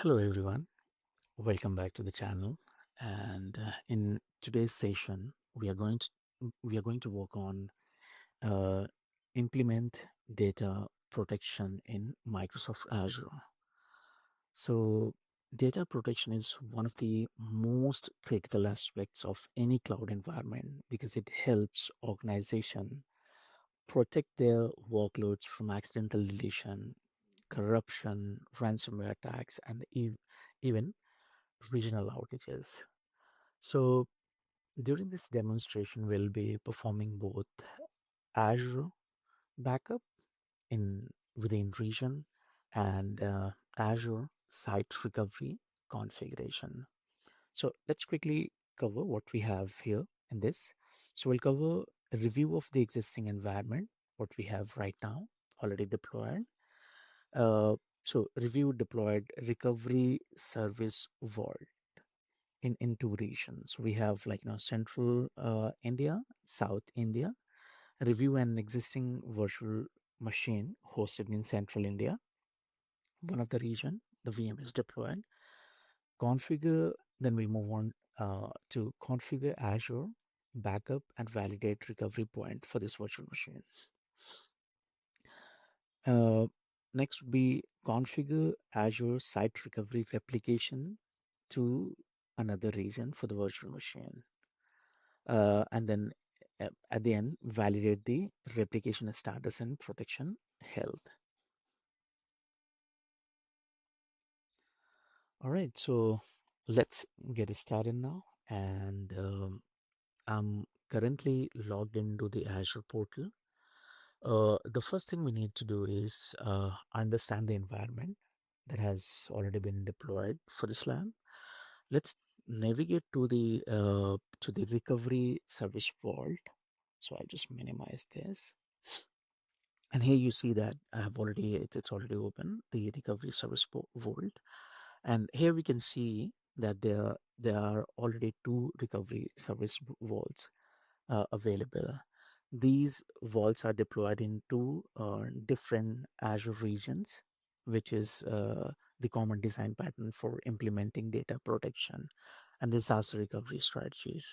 Hello everyone, welcome back to the channel. And in today's session, we are going to work on uh, implement data protection in Microsoft Azure. So, data protection is one of the most critical aspects of any cloud environment because it helps organization protect their workloads from accidental deletion, corruption, ransomware attacks, and even regional outages. So during this demonstration, we'll be performing both Azure backup in within region and Azure site recovery configuration. So let's quickly cover what we have here in this. So we'll cover a review of the existing environment, what we have right now already deployed. Uh, so review deployed recovery service vault in two regions. We have central India, South India. Review an existing virtual machine hosted in central India, one of the region. The VM is deployed. Configure. Then we move on to configure Azure backup and validate recovery point for this virtual machines. Uh, Next would be configure Azure site recovery replication to another region for the virtual machine. And then at the end, validate the replication status and protection health. All right, so let's get started now. And I'm currently logged into the Azure portal. The first thing we need to do is understand the environment that has already been deployed for this lab. Let's navigate to the recovery service vault. So I just minimize this. And here you see that I have already, it's already open, the recovery service vault. And here we can see that there are already two recovery service vaults available. These vaults are deployed in two different Azure regions, which is the common design pattern for implementing data protection and disaster recovery strategies.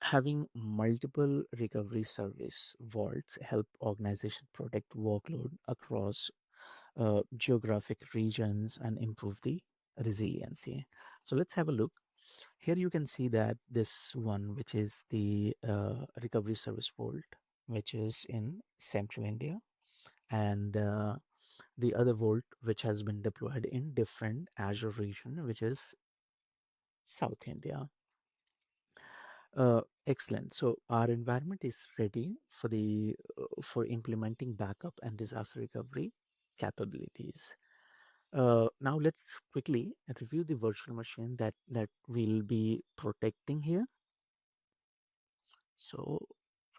Having multiple recovery service vaults help organizations protect workload across geographic regions and improve the resiliency. So let's have a look. Here you can see that this one, which is the recovery service vault, which is in central India, and the other vault, which has been deployed in different Azure region, which is South India. Excellent. So our environment is ready for the for implementing backup and disaster recovery capabilities. Now let's quickly review the virtual machine that we'll be protecting here. So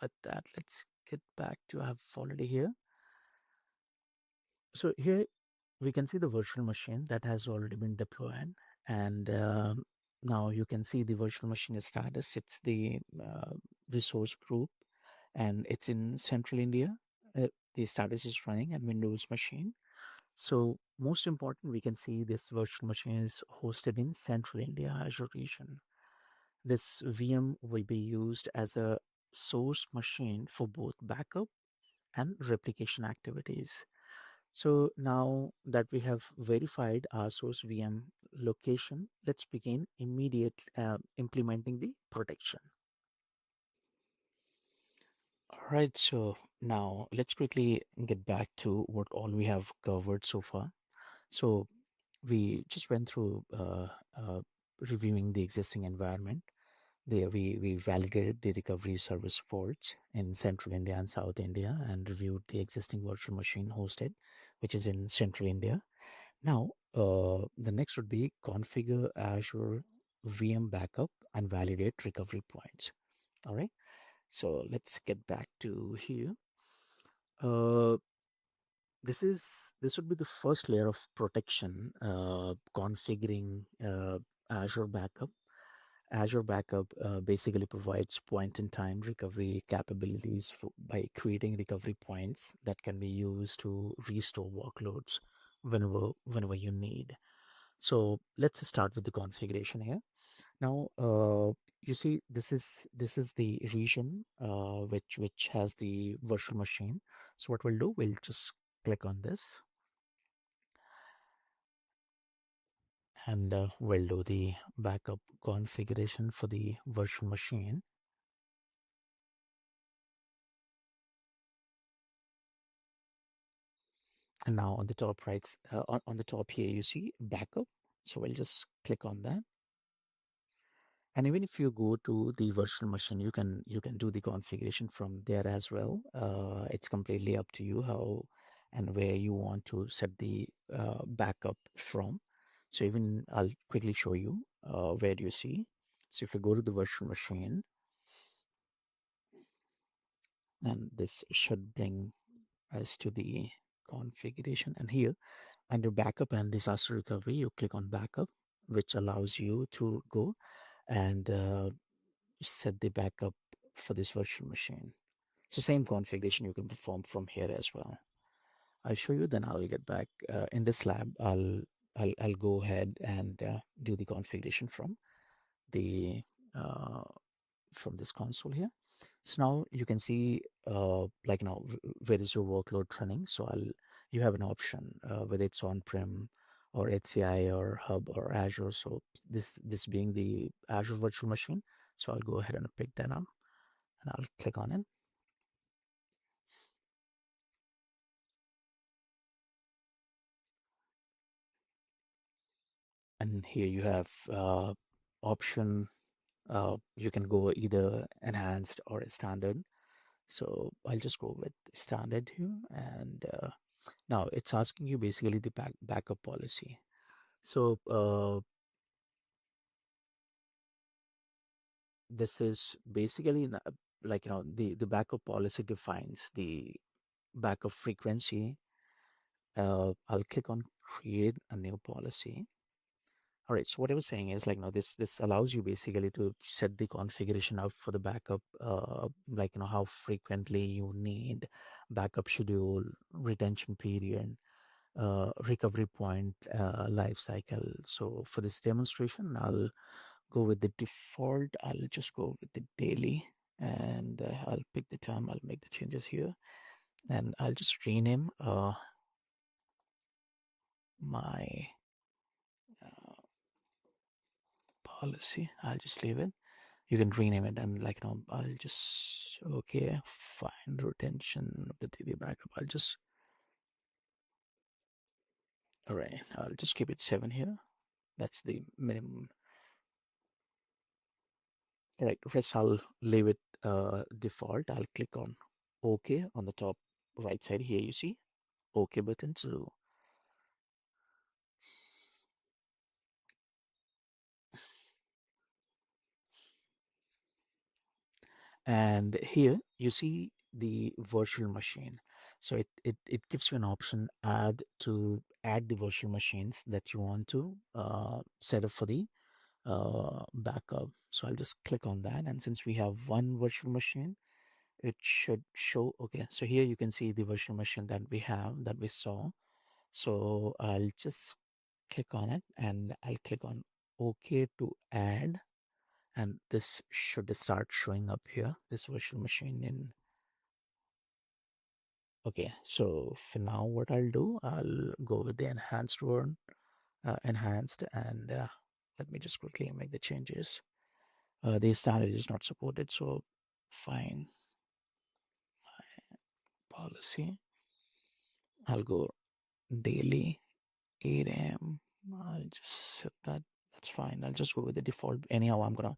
with that, let's get back to I have already here. So here we can see the virtual machine that has already been deployed, and now you can see the virtual machine status. It's the resource group, and it's in central India. The status is running and Windows machine. So most important, we can see this virtual machine is hosted in central India Azure region. This VM will be used as a source machine for both backup and replication activities. So now that we have verified our source VM location, let's begin immediate implementing the protection. All right, so now let's quickly get back to what all we have covered so far. So we just went through reviewing the existing environment. There we validated the recovery service ports in Central India and South India and reviewed the existing virtual machine hosted, which is in Central India. Now, the next would be configure Azure VM Backup and validate recovery points. All right. So let's get back to here. Uh, this would be the first layer of protection, configuring Azure Backup. Azure Backup basically provides point-in-time recovery capabilities by creating recovery points that can be used to restore workloads whenever you need. So let's start with the configuration here. Now, you see, this is the region which has the virtual machine. So what we'll do, we'll just click on this, and we'll do the backup configuration for the virtual machine. And now on the top right, on the top here, you see backup. So we'll just click on that. And even if you go to the virtual machine, you can do the configuration from there as well. It's completely up to you how and where you want to set the backup from. So even I'll quickly show you where do you see. So if you go to the virtual machine, and this should bring us to the configuration. And here under backup and disaster recovery, you click on backup, which allows you to go and set the backup for this virtual machine. So same configuration you can perform from here as well. I'll show you, then I'll get back in this lab. I'll go ahead and do the configuration the uh, from this console here. So now you can see like now where is your workload running. So you have an option whether it's on-prem or HCI or Hub or Azure. So this being the Azure Virtual Machine. So I'll go ahead and pick that up, and I'll click on it. And here you have option. You can go either enhanced or standard. So I'll just go with standard here. And now it's asking you basically the backup policy. So this is basically like the backup policy defines the backup frequency. I'll click on create a new policy. All right, so what I was saying is like now this allows you basically to set the configuration out for the backup, like how frequently you need backup schedule, retention period, recovery point, life cycle. So for this demonstration, I'll go with the default. I'll just go with the daily, and I'll pick the term. I'll make the changes here, and I'll just rename my uh, policy. I'll just leave it. You can rename it, and like I'll just okay, find retention of the DB backup. I'll just all right. I'll just keep it 7 here. That's the minimum. All right, rest I'll leave it default. I'll click on OK on the top right side here. You see OK button. So and here you see the virtual machine. So it gives you an option add the virtual machines that you want to set up for the backup. So I'll just click on that, and since we have one virtual machine, it should show. Okay, so here you can see the virtual machine that we saw. So I'll just click on it, and I'll click on OK to add, and this should start showing up here, this virtual machine in. Okay, so for now what I'll do, I'll go with the enhanced one, enhanced, and let me just quickly make the changes. The standard is not supported, so fine. Policy, I'll go daily 8 a.m. I'll just set that. That's fine. I'll just go with the default. Anyhow, I'm gonna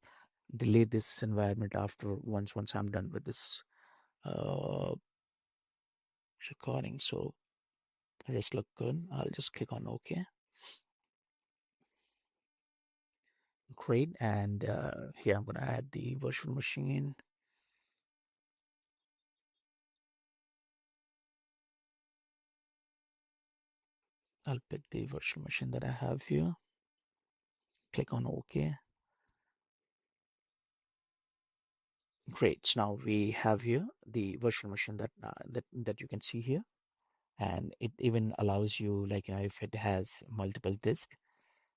delete this environment after once I'm done with this uh, recording. So just look good. I'll just click on OK. Great. And here I'm gonna add the virtual machine. I'll pick the virtual machine that I have here. Click on OK. Great. So now we have here the virtual machine that you can see here, and it even allows you, like, if it has multiple disk.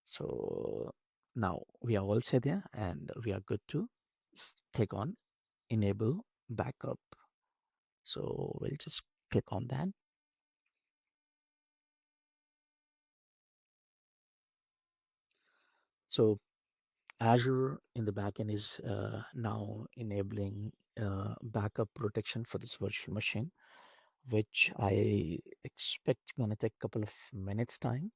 So now we are all set there and we are good to click on enable backup. So we'll just click on that. So Azure in the backend is now enabling backup protection for this virtual machine, which I expect gonna take a couple of minutes time.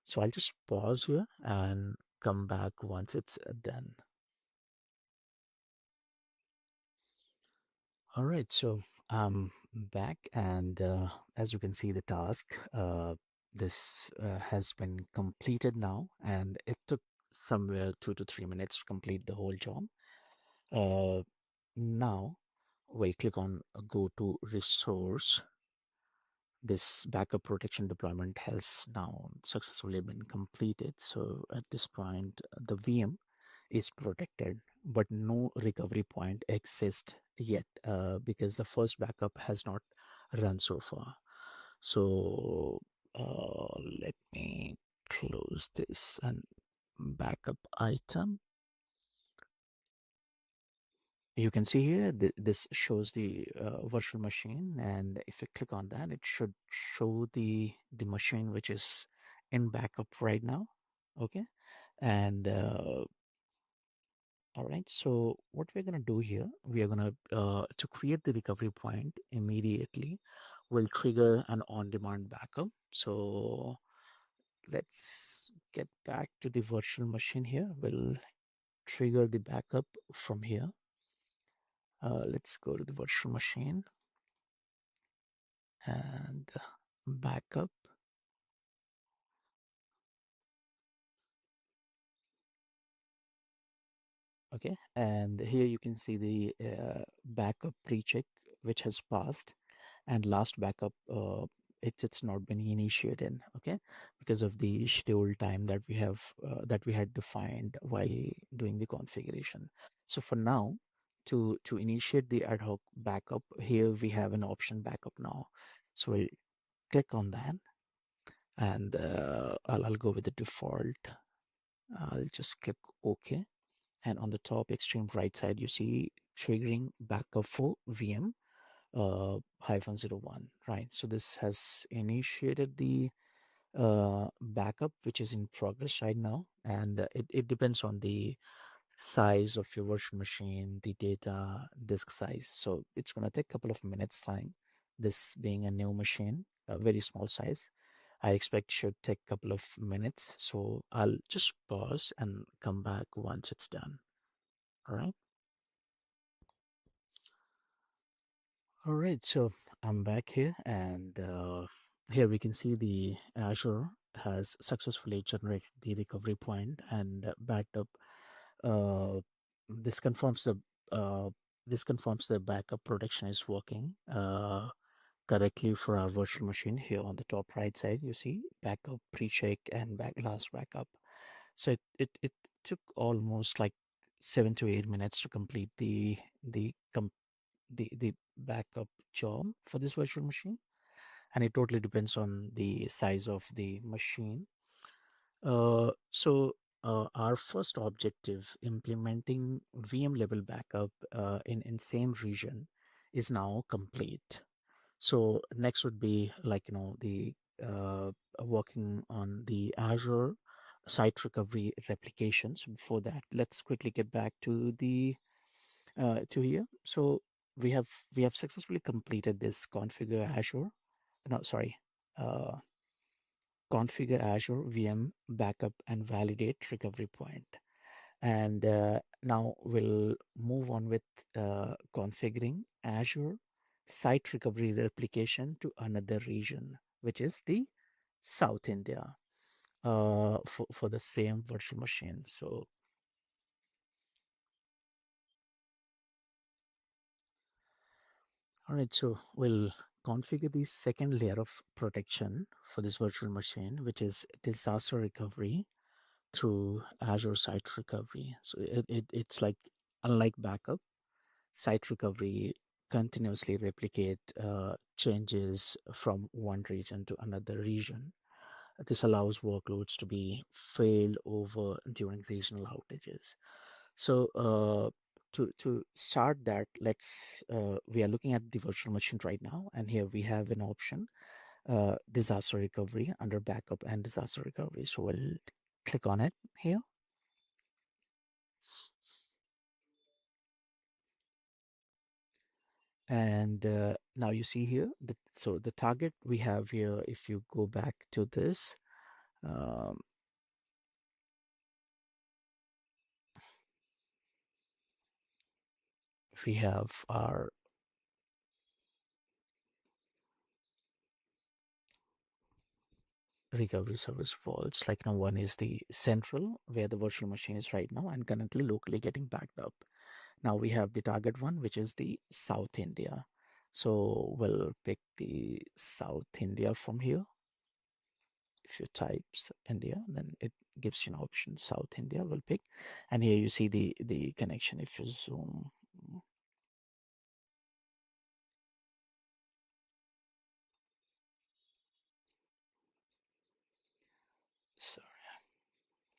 So I'll just pause here and come back once it's done. All right, so I'm back, and as you can see, the task this has been completed now, and it took somewhere 2 to 3 minutes to complete the whole job. Uh, Now we click on go to resource. This backup protection deployment has now successfully been completed. So at this point, the VM is protected, but no recovery point exists yet because the first backup has not run so far. So let me close this and backup item. You can see here this shows the virtual machine, and if you click on that, it should show the machine which is in backup right now. Okay, and all right, so what we're gonna do here, we are gonna to create the recovery point immediately, we'll trigger an on-demand backup. So let's get back to the virtual machine here. We'll trigger the backup from here. Let's go to the virtual machine and backup. Okay, and here you can see the backup pre-check which has passed, and last backup it's not been initiated. Okay, because of the scheduled time that we have that we had defined while doing the configuration. So for now, to initiate the ad hoc backup, here we have an option backup now. So we'll click on that, and I'll go with the default. I'll just click OK. And on the top extreme right side, you see triggering backup for VM -01, right? So this has initiated the backup, which is in progress right now. And it depends on the size of your virtual machine, the data disk size. So it's going to take a couple of minutes time. This being a new machine, a very small size, I expect should take a couple of minutes. So I'll just pause and come back once it's done. All right. All right. So I'm back here, and here we can see the Azure has successfully generated the recovery point and backed up. Uh, this confirms the uh, this confirms the backup protection is working correctly for our virtual machine. Here on the top right side, you see backup, pre-check, and last backup. So it took almost like 7 to 8 minutes to complete the backup job for this virtual machine, and it totally depends on the size of the machine. So our first objective, implementing VM level backup in same region, is now complete. So next would be, like, the working on the Azure site recovery replication. So before that, let's quickly get back to here. So we have successfully completed this configure Azure. No, sorry. Uh, Configure Azure VM backup and validate recovery point. And now we'll move on with configuring Azure site recovery replication to another region, which is the South India, for the same virtual machine. So, all right, so we'll configure the second layer of protection for this virtual machine, which is disaster recovery through Azure Site Recovery. So it's like, unlike backup, site recovery continuously replicate changes from one region to another region. This allows workloads to be failed over during regional outages. So to start that, we are looking at the virtual machine right now, and here we have an option, disaster recovery under backup and disaster recovery. So we'll click on it here. And now you see here, so the target we have here, if you go back to this, um, we have our recovery service faults. Like now, one is the central, where the virtual machine is right now and currently locally getting backed up. Now we have the target one, which is the South India. So we'll pick the South India from here. If you type India, then it gives you an option South India. We'll pick, and here you see the connection. If you zoom, sorry,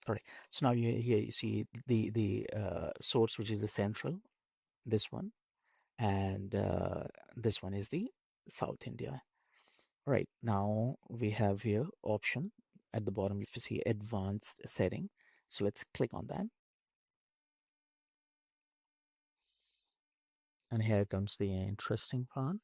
sorry. So now here you see the source, which is the central, this one, and this one is the South India. Right, now we have here option at the bottom. If you see advanced setting, so let's click on that, and here comes the interesting part.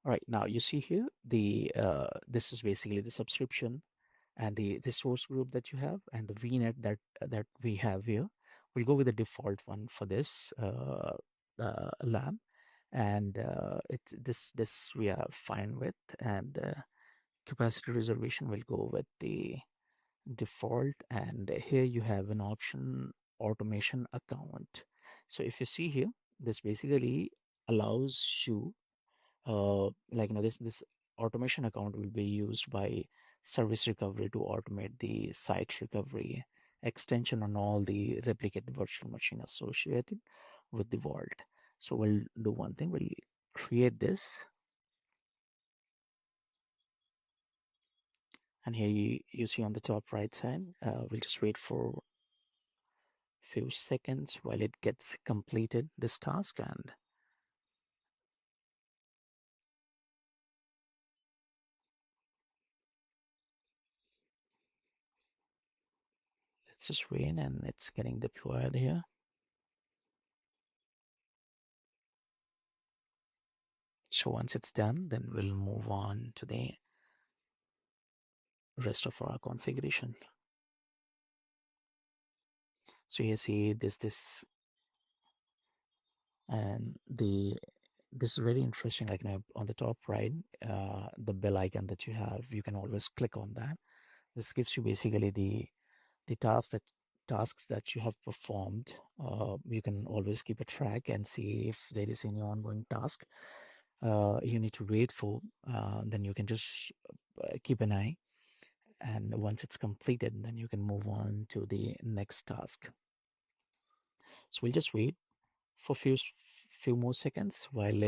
All right, now you see here this is basically the subscription and the resource group that you have, and the VNet that we have here. We'll go with the default one for this lab, and it's this we are fine with, and capacity reservation will go with the default. And here you have an option, automation account. So if you see here, this basically allows you like this automation account will be used by service recovery to automate the site recovery extension on all the replicated virtual machine associated with the vault. So we'll do one thing, we'll create this, and here you see on the top right side, we'll just wait for a few seconds while it gets completed, this task, and let's just wait, and it's getting deployed here. So once it's done, then we'll move on to the rest of our configuration. So you see this and this is very interesting. Like now on the top right, the bell icon that you have, you can always click on that. This gives you basically the tasks that you have performed. You can always keep a track and see if there is any ongoing task you need to wait for. Then you can just keep an eye, and once it's completed, then you can move on to the next task. So we'll just wait for few more seconds while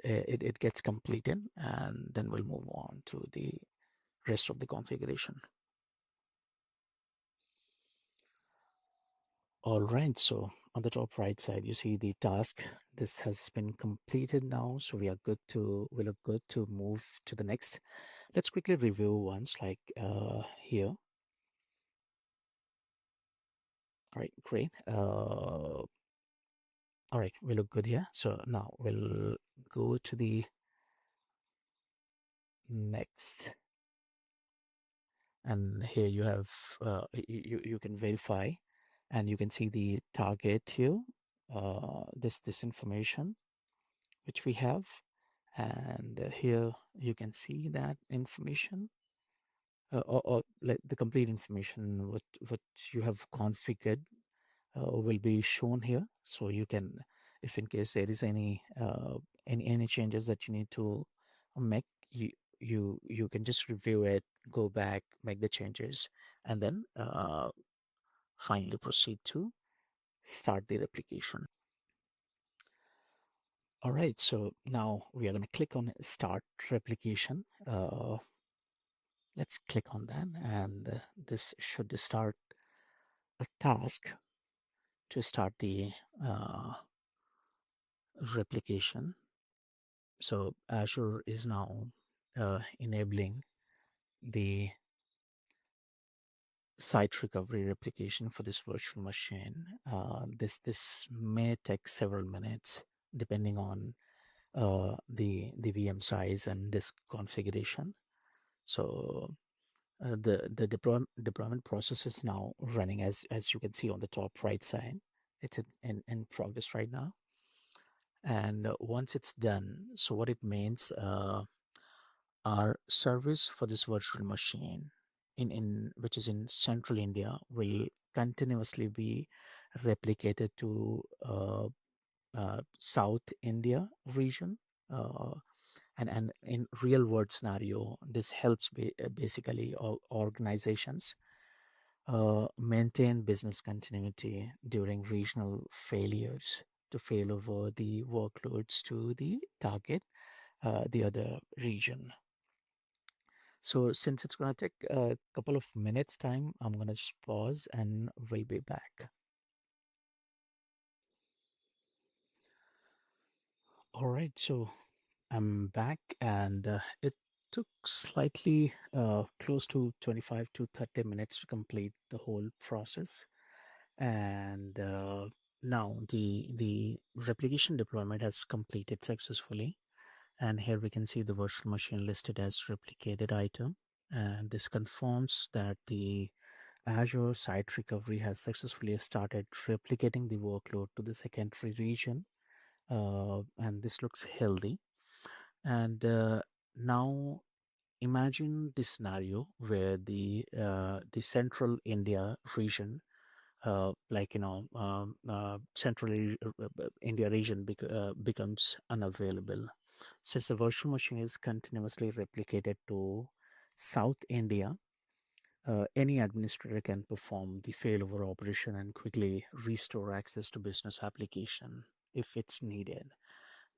it gets completed, and then we'll move on to the rest of the configuration. All right, so on the top right side you see the task. This has been completed now, so we look good to move to the next. Let's quickly review once, like here. All right, great. All right, we look good here. So now we'll go to the next, and here you have you can verify, and you can see the target here, this information which we have, and here you can see that information, or like the complete information what you have configured will be shown here. So you can, if in case there is any changes that you need to make, you can just review it, go back, make the changes, and then finally proceed to start the replication. All right, so now we are going to click on start replication. Let's click on that, and this should start a task to start the uh, replication. So Azure is now enabling the site recovery replication for this virtual machine. This may take several minutes depending on the VM size and disk configuration. So the deployment process is now running, as you can see on the top right side. It's in progress right now. And once it's done, so what it means, our service for this virtual machine in which is in central India will continuously be replicated to South India region. Uh, and in real world scenario, this helps basically organizations maintain business continuity during regional failures to fail over the workloads to the target, the other region. So since it's going to take a couple of minutes time, I'm going to just pause and we'll be back. All right, so I'm back, and it took slightly close to 25 to 30 minutes to complete the whole process. And now the replication deployment has completed successfully. And here we can see the virtual machine listed as replicated item. And this confirms that the Azure site recovery has successfully started replicating the workload to the secondary region. And this looks healthy. And now imagine this scenario where the central India region, central India region becomes unavailable. Since the virtual machine is continuously replicated to South India, any administrator can perform the failover operation and quickly restore access to business application if it's needed.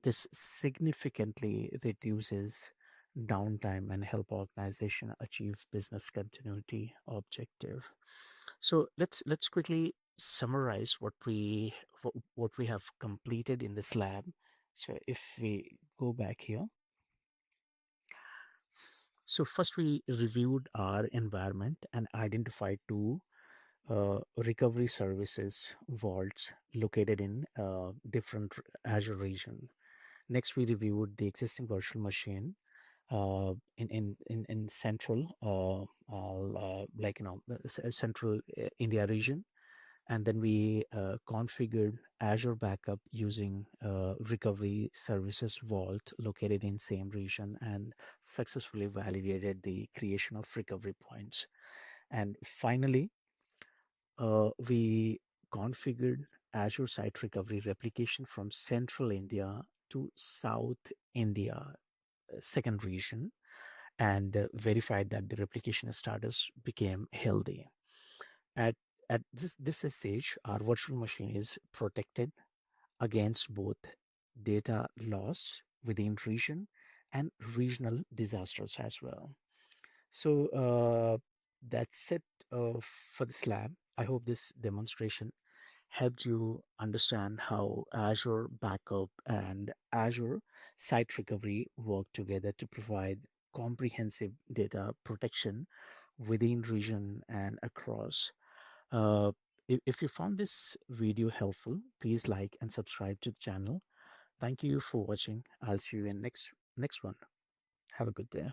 This significantly reduces downtime and help organization achieve business continuity objective. So let's quickly summarize what we have completed in this lab. So if we go back here, so first we reviewed our environment and identified two recovery services vaults located in different Azure region. Next, we reviewed the existing virtual machine in central, central India region, and then we configured Azure Backup using recovery services vault located in same region and successfully validated the creation of recovery points. And finally, we configured Azure Site Recovery replication from Central India to South India, second region, and verified that the replication status became healthy. At at this stage, our virtual machine is protected against both data loss within region and regional disasters as well. So that's it for this lab. I hope this demonstration helped you understand how Azure Backup and Azure Site Recovery work together to provide comprehensive data protection within region and across. Uh, if you found this video helpful, please like and subscribe to the channel. Thank you for watching. I'll see you in next one. Have a good day.